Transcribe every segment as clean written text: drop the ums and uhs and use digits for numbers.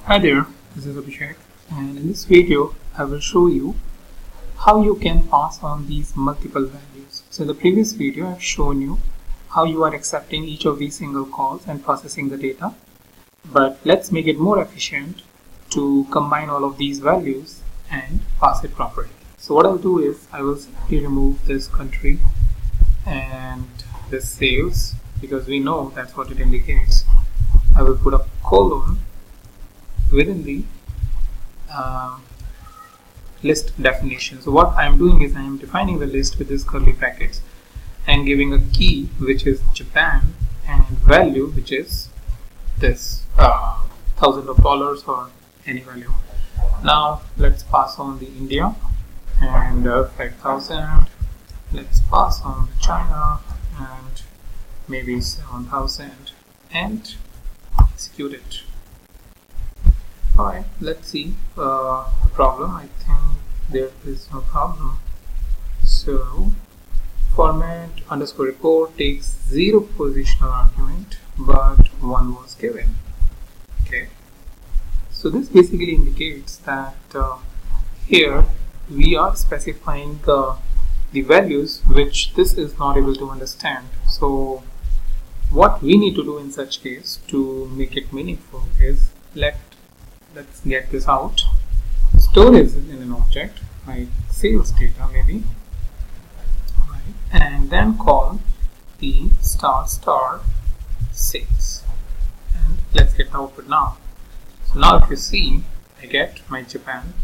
Hi there, this is Abhishek, and in this video I will show you how you can pass on these multiple values. So in the previous video I've shown you how you are accepting each of these single calls and processing the data, but let's make it more efficient to combine all of these values and pass it properly. So what I'll do is I will simply remove this country and this sales because we know that's what it indicates. I will put a colon within the list definition. So what I am doing is I am defining the list with this curly brackets and giving a key which is Japan and value which is this $1,000 or any value. Now let's pass on the India and 5,000. Let's pass on the China and maybe 7,000 and execute it. Alright, let's see the problem. I think there is no problem. So format underscore report takes 0 positional argument but 1 was given. Okay, so this basically indicates that here we are specifying the values which this is not able to understand. So what we need to do in such case to make it meaningful is let's get this out. Store is in an object like sales data maybe, right? And then call the star sales, and let's get the output now. So now if you see, I get my Japan,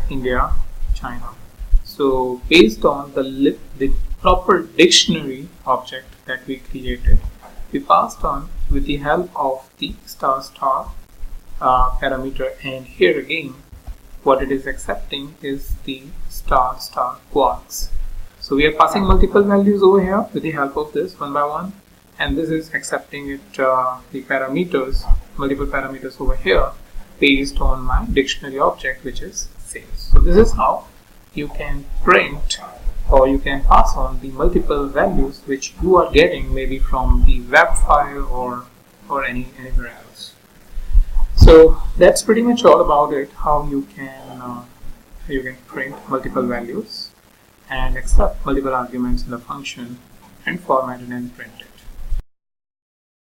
India, China. So based on the proper dictionary object that we created, we passed on with the help of the star parameter, and here again what it is accepting is the star quarks. So we are passing multiple values over here with the help of this one by one, and this is accepting it the parameters, multiple parameters over here based on my dictionary object which is sales. So this is how you can print or you can pass on the multiple values which you are getting maybe from the web file or anywhere else. So that's pretty much all about it, how you can print multiple values and accept multiple arguments in the function and format it and print it.